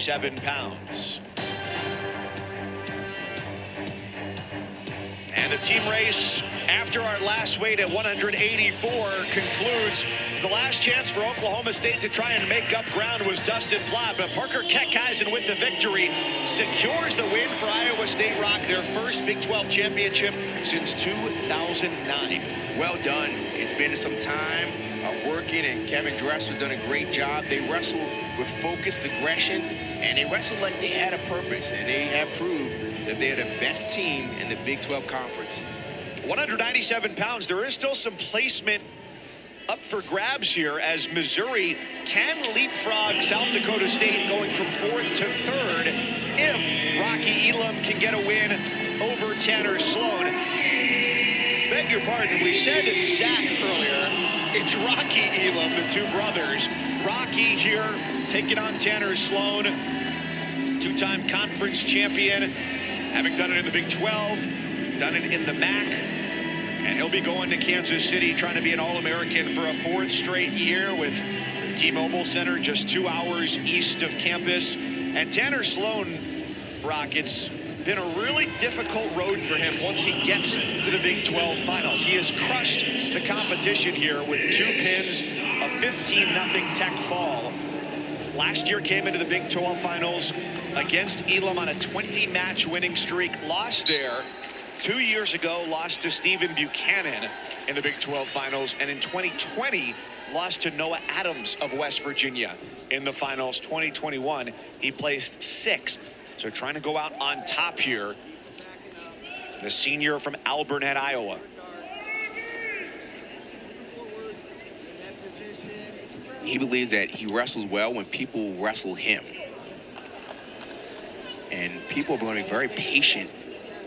197 pounds. And the team race after our last weight at 184 concludes. The last chance for Oklahoma State to try and make up ground was Dustin Plott, but Parker Keckeisen with the victory secures the win for Iowa State Rock, their first Big 12 championship since 2009. Well done. It's been some time working, and Kevin Dresser's done a great job. They wrestled with focused aggression, and they wrestled like they had a purpose, and they have proved that they're the best team in the Big 12 Conference. 197 pounds. There is still some placement up for grabs here as Missouri can leapfrog South Dakota State going from 4th to 3rd if Rocky Elam can get a win over Tanner Sloan. Beg your pardon, we said Zach earlier. It's Rocky Elam, the two brothers. Rocky here taking on Tanner Sloan, two-time conference champion, having done it in the Big 12, done it in the MAC. And he'll be going to Kansas City trying to be an All-American for a 4th straight year with the T-Mobile Center just 2 hours east of campus. And Tanner Sloan, Brock, it's been a really difficult road for him once he gets to the Big 12 finals. He has crushed the competition here with 2 pins, a 15-0 Tech fall. Last year came into the Big 12 finals against Elam on a 20-match winning streak, lost there. 2 years ago, lost to Stephen Buchanan in the Big 12 finals, and in 2020, lost to Noah Adams of West Virginia in the finals. 2021, he placed 6th. So trying to go out on top here. The senior from Alburnett, Iowa. He believes that he wrestles well when people wrestle him. And people are going to be very patient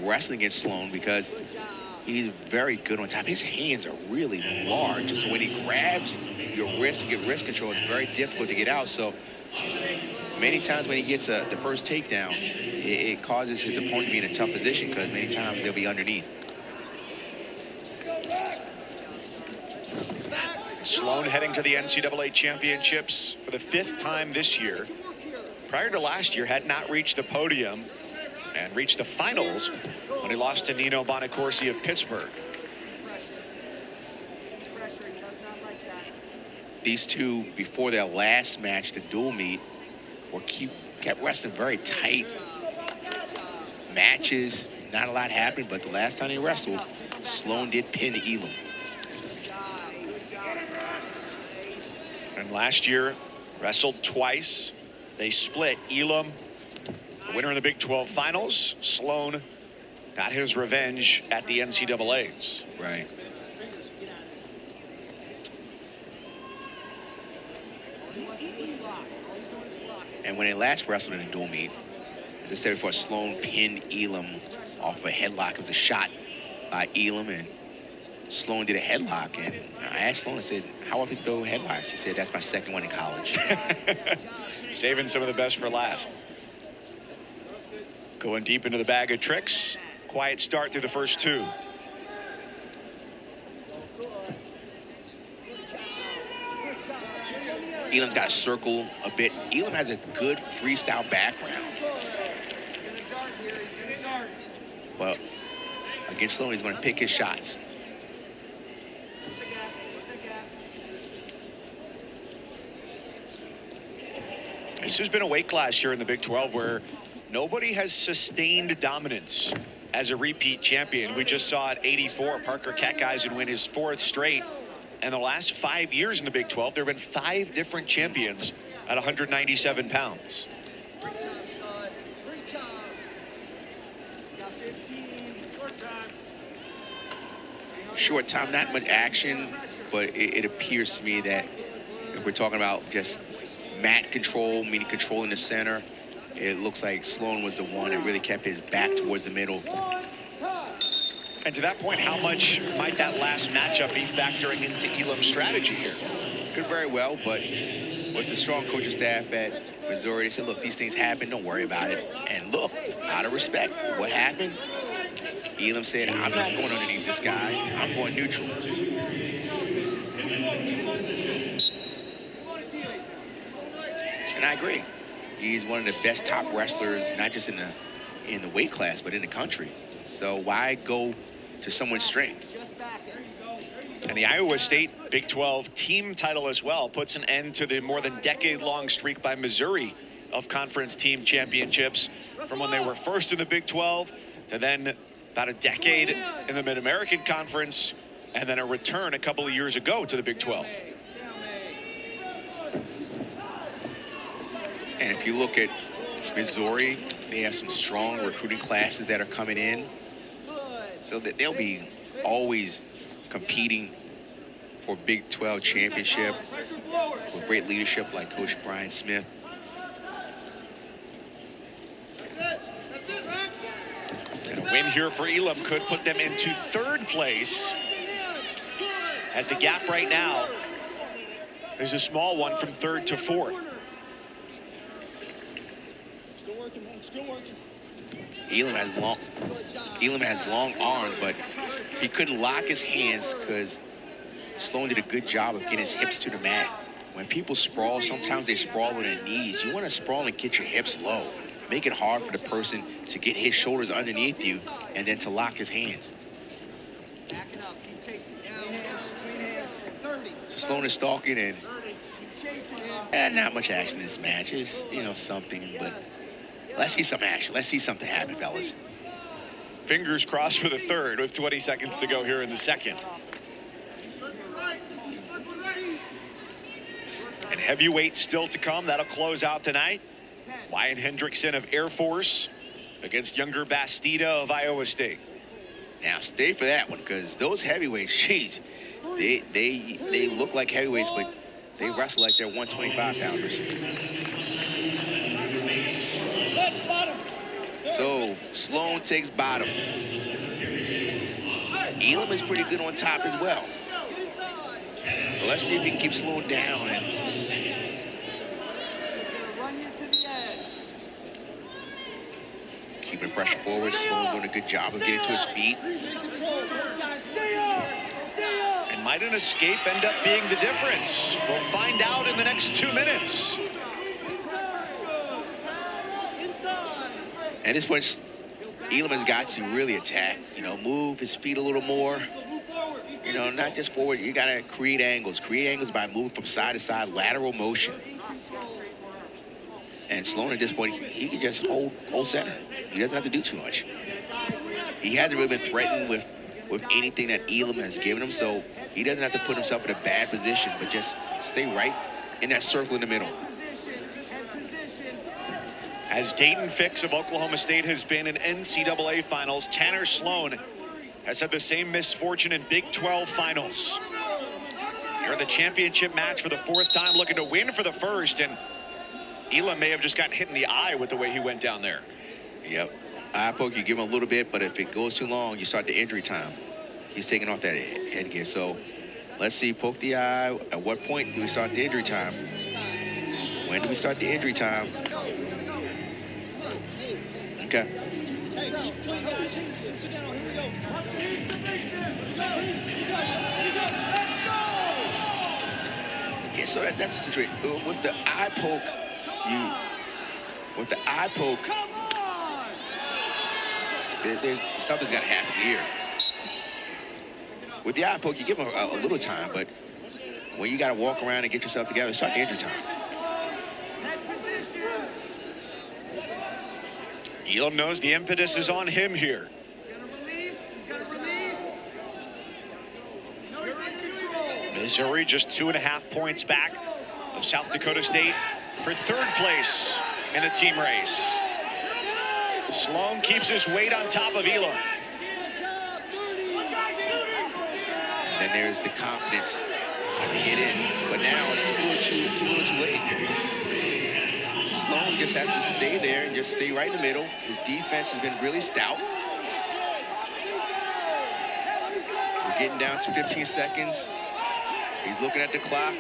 wrestling against Sloan because he's very good on top. His hands are really large, so when he grabs your wrist to get wrist control, it's very difficult to get out. So many times when he gets the first takedown, it causes his opponent to be in a tough position because many times they'll be underneath. Sloan heading to the NCAA championships for the 5th time this year. Prior to last year, had not reached the podium and reached the finals when he lost to Nino Bonacorsi of Pittsburgh. These two, before their last match, the dual meet, kept wrestling very tight matches. Not a lot happened, but the last time they wrestled, Sloan did pin Elam. And last year, wrestled twice. They split. Elam, the winner in the Big 12 finals. Sloan got his revenge at the NCAAs. Right. And when they last wrestled in a dual meet, as I said before, Sloan pinned Elam off a headlock. It was a shot by Elam, and Sloan did a headlock. And I asked Sloan, I said, how often do you throw headlocks? He said, that's my 2nd one in college. Saving some of the best for last. Going deep into the bag of tricks. Quiet start through the first 2. Elam's got to circle a bit. Elam has a good freestyle background. Well, against Sloan, he's going to pick his shots. This has been a weight class here in the Big 12 where nobody has sustained dominance as a repeat champion. We just saw at 84, Parker Keckeisen win his 4th straight. And the last 5 years in the Big 12, there have been 5 different champions at 197 pounds. Short time, not much action, but it appears to me that if we're talking about just mat control, meaning controlling the center, it looks like Sloan was the one that really kept his back towards the middle. And to that point, how much might that last matchup be factoring into Elam's strategy here? Could very well, but with the strong coaching staff at Missouri, they said, look, these things happen, don't worry about it. And look, out of respect, what happened? Elam said, I'm not going underneath this guy, I'm going neutral. And I agree. He's one of the best top wrestlers, not just in the weight class, but in the country. So why go to someone's strength? And the Iowa State Big 12 team title as well puts an end to the more than decade-long streak by Missouri of conference team championships, from when they were first in the Big 12 to then about a decade in the Mid-American Conference, and then a return a couple of years ago to the Big 12. And if you look at Missouri, they have some strong recruiting classes that are coming in, so that they'll be always competing for Big 12 championship with great leadership like Coach Brian Smith. And a win here for Elam could put them into third place, as the gap right now is a small one from third to fourth. Elam has long arms, but he couldn't lock his hands because Sloan did a good job of getting his hips to the mat. When people sprawl, sometimes they sprawl on their knees. You want to sprawl and get your hips low. Make it hard for the person to get his shoulders underneath you and then to lock his hands. So Sloan is stalking, and not much action in this match. It's, you know, something, but let's see some action. Let's see something happen, fellas. Fingers crossed for the third with 20 seconds to go here in the second. And heavyweight still to come. That'll close out tonight. Wyatt Hendrickson of Air Force against younger Bastida of Iowa State. Now stay for that one, because those heavyweights, jeez, they look like heavyweights, but they wrestle like they're 125 pounders. So Sloan takes bottom. Elam is pretty good on top as well. So let's see if he can keep Sloan down. And keeping pressure forward. Sloan doing a good job of getting to his feet. And might an escape end up being the difference? We'll find out in the next 2 minutes. At this point, Elam has got to really attack, you know, move his feet a little more. You know, not just forward. You got to create angles. Create angles by moving from side to side, lateral motion. And Sloan at this point, he can just hold center. He doesn't have to do too much. He hasn't really been threatened with anything that Elam has given him, so he doesn't have to put himself in a bad position, but just stay right in that circle in the middle. As Dayton Fix of Oklahoma State has been in NCAA finals, Tanner Sloan has had the same misfortune in Big 12 finals. Here in the championship match for the fourth time, looking to win for the first, and Elam may have just gotten hit in the eye with the way he went down there. Yep. Eye poke, you give him a little bit, but if it goes too long, you start the injury time. He's taking off that headgear. So let's see, poke the eye. At what point do we start the injury time? When do we start the injury time? Okay. Yeah, so that's the situation. With the eye poke, there's something's got to happen here. With the eye poke, you give him a little time, but when you got to walk around and get yourself together, start the injury time. Elam knows the impetus is on him here. Missouri just 2.5 points back of South Dakota State for third place in the team race. Sloan keeps his weight on top of Elam. And then there's the confidence to get in, but now it's a little too late. Sloan just has to stay there and just stay right in the middle. His defense has been really stout. We're getting down to 15 seconds. He's looking at the clock.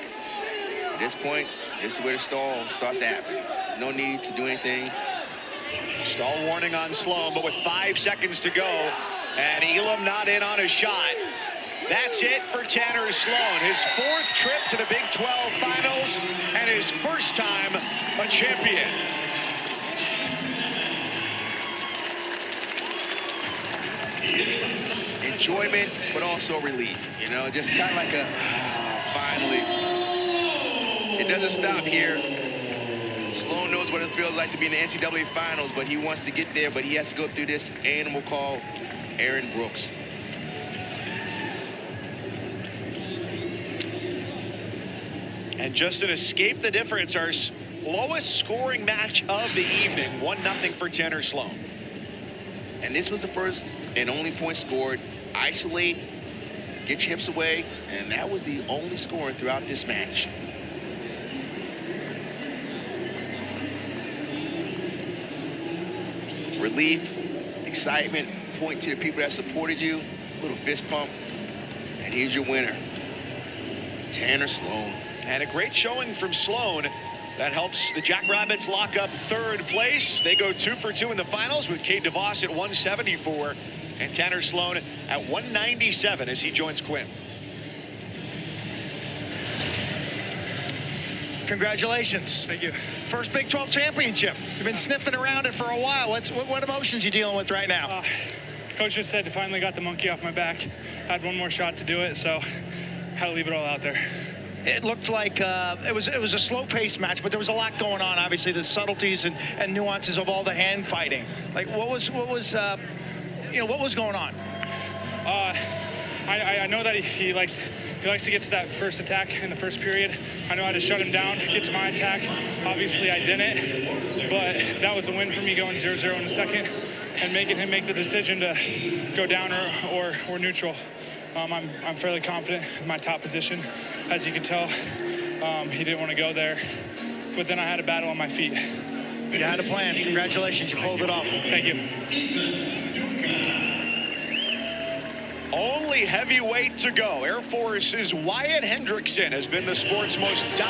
At this point, this is where the stall starts to happen. No need to do anything. Stall warning on Sloan, but with 5 seconds to go, and Elam not in on a shot. That's it for Tanner Sloan. His fourth trip to the Big 12 finals and his first time a champion. enjoyment, but also relief. You know, just kind of like a, finally. It doesn't stop here. Sloan knows what it feels like to be in the NCAA finals, but he wants to get there, but he has to go through this animal called Aaron Brooks. And just to escape the difference, our lowest scoring match of the evening, 1-0 for Tanner Sloan. And this was the first and only point scored. Isolate, get your hips away, and that was the only scoring throughout this match. Relief, excitement, point to the people that supported you, little fist pump, and here's your winner, Tanner Sloan. And a great showing from Sloan. That helps the Jackrabbits lock up third place. They go 2 for 2 in the finals with Cade DeVos at 174 and Tanner Sloan at 197 as he joins Quinn. Congratulations. Thank you. First Big 12 championship. You've been sniffing around it for a while. What emotions you dealing with right now? Coach just said I finally got the monkey off my back. Had one more shot to do it, so had to leave it all out there. It looked like it was a slow-paced match, but there was a lot going on. Obviously, the subtleties and nuances of all the hand fighting. Like, what was going on? I know that he likes to get to that first attack in the first period. I know how to shut him down, get to my attack. Obviously, I didn't, but that was a win for me going 0-0 in the second and making him make the decision to go down or neutral. I'm fairly confident in my top position. As you can tell, he didn't want to go there, but then I had a battle on my feet. You had a plan. Congratulations, you pulled it off. Thank you. Only heavyweight to go. Air Force's Wyatt Hendrickson has been the sport's most dominant.